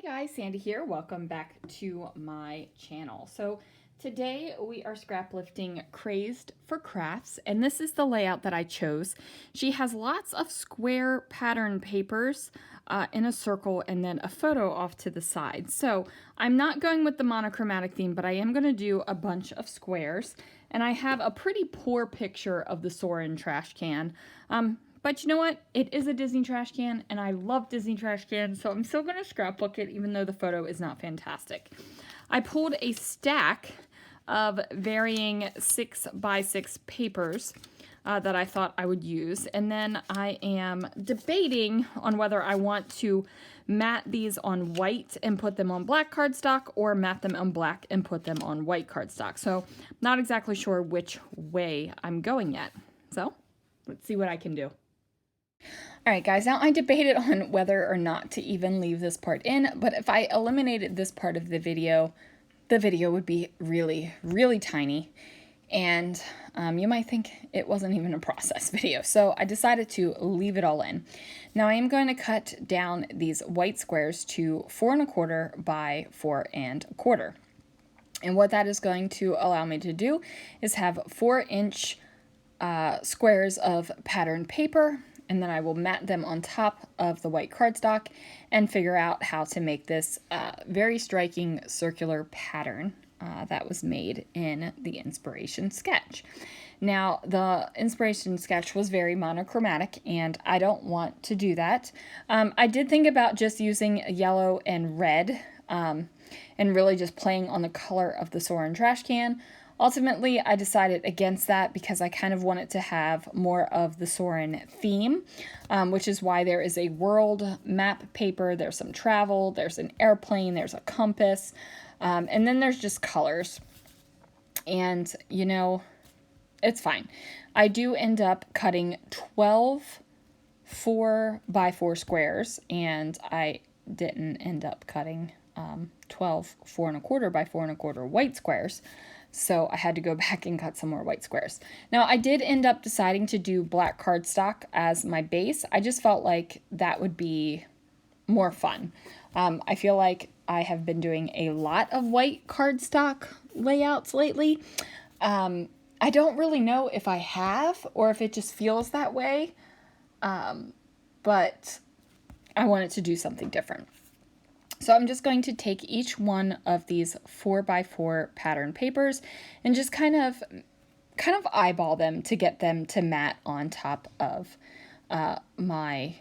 Hey guys, Sandy here. Welcome back to my channel. So today we are scrap lifting Crazed for Crafts, and this is the layout that I chose. She has lots of square pattern papers in a circle and then a photo off to the side. So I'm not going with the monochromatic theme, but I am going to do a bunch of squares, and I have a pretty poor picture of the Soarin trash can. But you know what? It is a Disney trash can, and I love Disney trash cans, so I'm still going to scrapbook it, even though the photo is not fantastic. I pulled a stack of varying 6x6 papers that I thought I would use, and then I am debating on whether I want to mat these on white and put them on black cardstock, or mat them on black and put them on white cardstock. So not exactly sure which way I'm going yet. So let's see what I can do. Alright guys, now I debated on whether or not to even leave this part in, but if I eliminated this part of the video would be really, really tiny, and you might think it wasn't even a process video, so I decided to leave it all in. Now I am going to cut down these white squares to 4 1/4 by 4 1/4. And what that is going to allow me to do is have 4-inch squares of patterned paper, and then I will mat them on top of the white cardstock and figure out how to make this very striking circular pattern that was made in the inspiration sketch. Now, the inspiration sketch was very monochromatic, and I don't want to do that. I did think about just using yellow and red and really just playing on the color of the Soarin trash can. Ultimately, I decided against that because I kind of wanted to have more of the Soarin theme, which is why there is a world map paper, there's some travel, there's an airplane, there's a compass, and then there's just colors. And, you know, it's fine. I do end up cutting 12 4x4 squares, and I didn't end up cutting 12 4 1/4 by 4 1/4 white squares. So I had to go back and cut some more white squares. Now I did end up deciding to do black cardstock as my base. I just felt like that would be more fun. I feel like I have been doing a lot of white cardstock layouts lately. I don't really know if I have or if it just feels that way, but I wanted to do something different. So I'm just going to take each one of these 4x4 pattern papers and just kind of eyeball them to get them to mat on top of my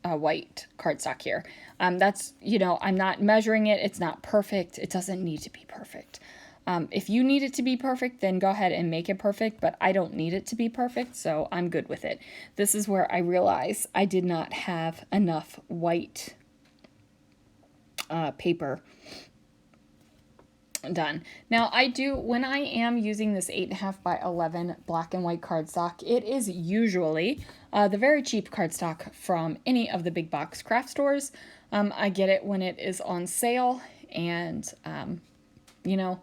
white cardstock here. That's, you know, I'm not measuring it. It's not perfect. It doesn't need to be perfect. If you need it to be perfect, then go ahead and make it perfect, but I don't need it to be perfect, so I'm good with it. This is where I realize I did not have enough white paper done. Now I do, when I am using this 8.5 by 11 black and white cardstock, it is usually the very cheap cardstock from any of the big box craft stores. I get it when it is on sale, and you know,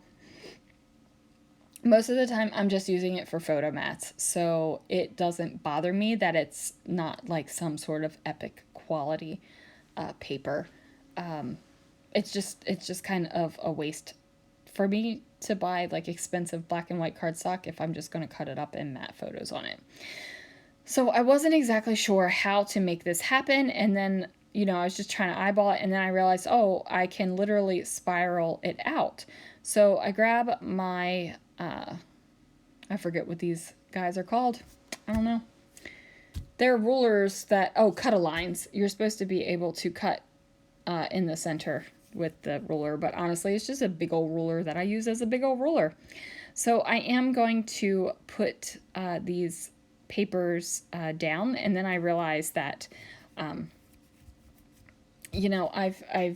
most of the time I'm just using it for photo mats, so it doesn't bother me that it's not like some sort of epic quality paper. It's just kind of a waste for me to buy like expensive black and white cardstock if I'm just going to cut it up and mat photos on it. So I wasn't exactly sure how to make this happen, and then, you know, I was just trying to eyeball it, and then I realized, oh, I can literally spiral it out. So I grab my, I forget what these guys are called. I don't know. They're rulers that, oh, cut-a-lines. You're supposed to be able to cut in the center with the ruler, but honestly it's just a big old ruler that I use as a big old ruler. So I am going to put these papers down, and then I realized that you know, I've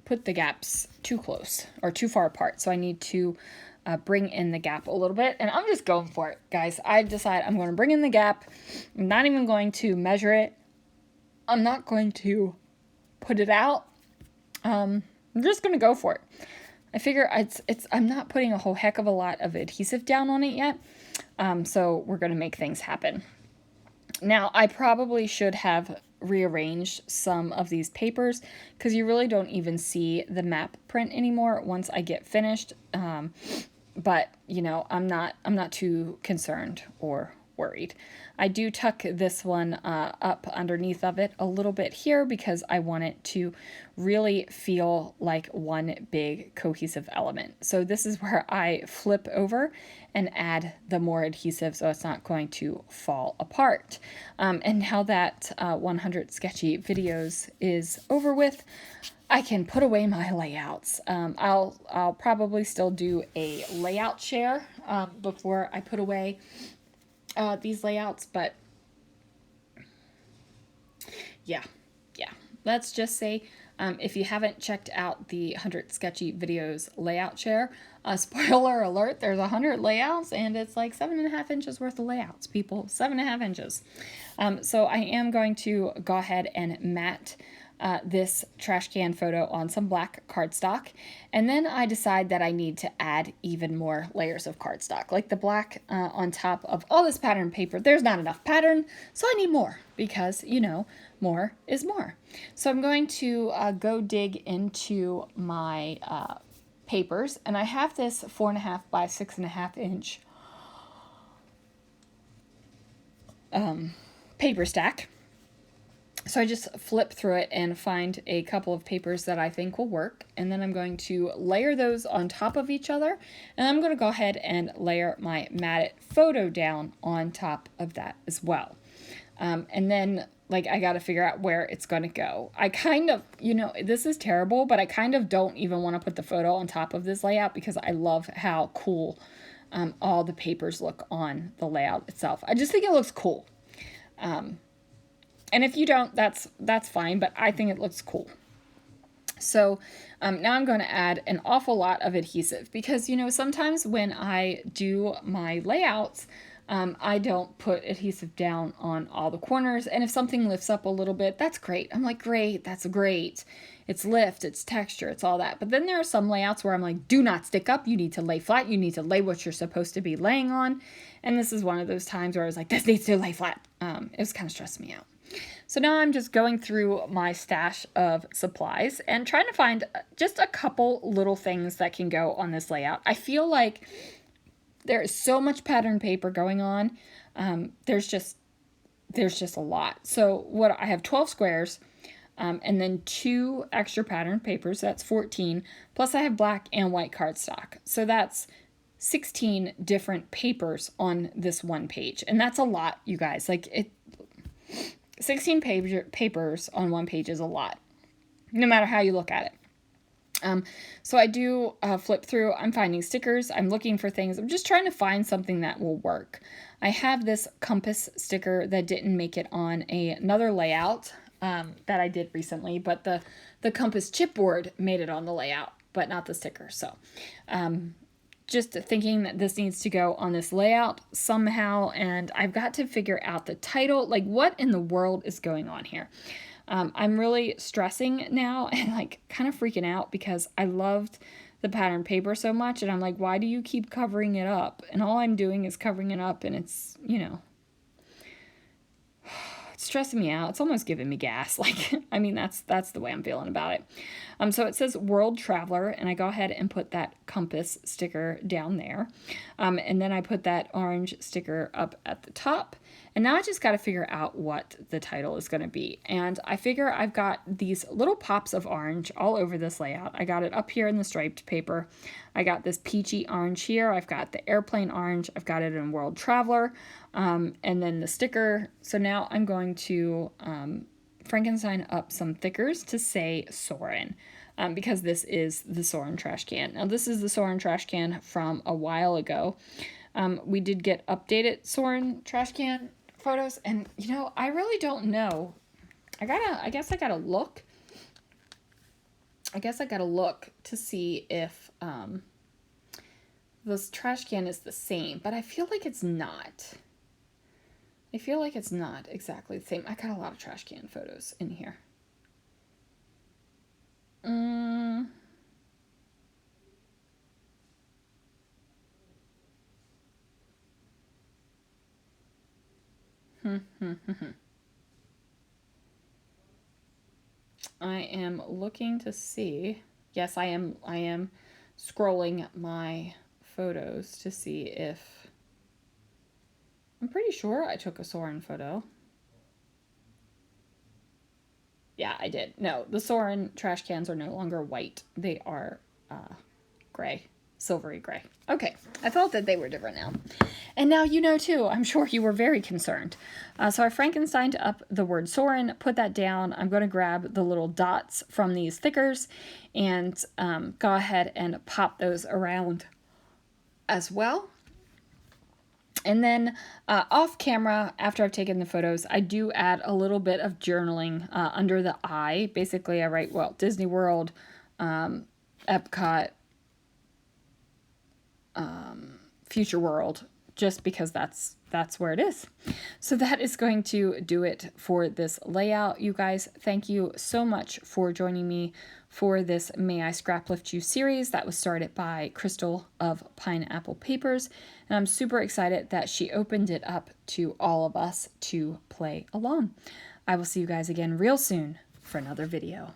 put the gaps too close or too far apart, so I need to bring in the gap a little bit, and I'm just going for it, guys. I decide I'm going to bring in the gap. I'm not even going to measure it. I'm not going to put it out. I'm just going to go for it. I figure I'm not putting a whole heck of a lot of adhesive down on it yet, so we're going to make things happen. Now, I probably should have rearranged some of these papers because you really don't even see the map print anymore once I get finished. But you know, I'm not too concerned or worried. I do tuck this one up underneath of it a little bit here because I want it to really feel like one big cohesive element. So this is where I flip over and add the more adhesive so it's not going to fall apart. And now that 100 sketchy videos is over with, I can put away my layouts. I'll probably still do a layout share before I put away these layouts, but yeah. Let's just say if you haven't checked out the 100 sketchy videos layout share, spoiler alert, there's 100 layouts and it's like 7.5 inches worth of layouts, people. 7.5 inches. So I am going to go ahead and matte this trash can photo on some black cardstock, and then I decide that I need to add even more layers of cardstock, like the black on top of all this pattern paper. There's not enough pattern, so I need more because, you know, more is more. So I'm going to go dig into my papers, and I have this 4.5 by 6.5 inch paper stack. So I just flip through it and find a couple of papers that I think will work. And then I'm going to layer those on top of each other. And I'm going to go ahead and layer my matted photo down on top of that as well. And then, like, I got to figure out where it's going to go. I kind of, you know, this is terrible, but I kind of don't even want to put the photo on top of this layout because I love how cool all the papers look on the layout itself. I just think it looks cool. And if you don't, that's fine, but I think it looks cool. So now I'm going to add an awful lot of adhesive because, you know, sometimes when I do my layouts, I don't put adhesive down on all the corners. And if something lifts up a little bit, that's great. I'm like, great, that's great. It's lift, it's texture, it's all that. But then there are some layouts where I'm like, do not stick up. You need to lay flat. You need to lay what you're supposed to be laying on. And this is one of those times where I was like, this needs to lay flat. It was kind of stressing me out. So now I'm just going through my stash of supplies and trying to find just a couple little things that can go on this layout. I feel like there is so much pattern paper going on. There's just a lot. So what I have 12 squares and then 2 extra pattern papers. That's 14. Plus I have black and white cardstock. So that's 16 different papers on this one page. And that's a lot, you guys. Like 16 papers on one page is a lot, no matter how you look at it. So I do flip through. I'm finding stickers. I'm looking for things. I'm just trying to find something that will work. I have this compass sticker that didn't make it on another layout that I did recently, but the compass chipboard made it on the layout, but not the sticker. So just thinking that this needs to go on this layout somehow, and I've got to figure out the title. Like, what in the world is going on here? I'm really stressing now and like kind of freaking out because I loved the pattern paper so much, and I'm like, why do you keep covering it up? And all I'm doing is covering it up, and it's, you know, it's stressing me out. It's almost giving me gas. Like, I mean, that's the way I'm feeling about it. So it says World Traveler, and I go ahead and put that compass sticker down there. And then I put that orange sticker up at the top. And now I just got to figure out what the title is going to be. And I figure I've got these little pops of orange all over this layout. I got it up here in the striped paper. I got this peachy orange here. I've got the airplane orange. I've got it in World Traveler. And then the sticker. So now I'm going to Frankenstein up some thickers to say Soarin. Because this is the Soarin trash can. Now this is the Soarin trash can from a while ago. We did get updated Soarin trash can photos, and you know, I really don't know. I guess I gotta look to see if this trash can is the same, but I feel like it's not. I feel like it's not exactly the same. I got a lot of trash can photos in here. I am looking to see. Yes, I am scrolling my photos to see if I'm pretty sure I took a Soarin photo. Yeah, I did. No, the Soarin trash cans are no longer white. They are gray, silvery gray. Okay, I thought that they were different now. And now you know too. I'm sure you were very concerned. So I Frankensteined up the word Soarin, put that down. I'm going to grab the little dots from these stickers and go ahead and pop those around as well. And then off camera, after I've taken the photos, I do add a little bit of journaling under the eye. Basically, I write, well, Disney World, Epcot, Future World, just because that's where it is. So that is going to do it for this layout. You guys, thank you so much for joining me for this May I Scraplift You series that was started by Crystal of Pineapple Papers. And I'm super excited that she opened it up to all of us to play along. I will see you guys again real soon for another video.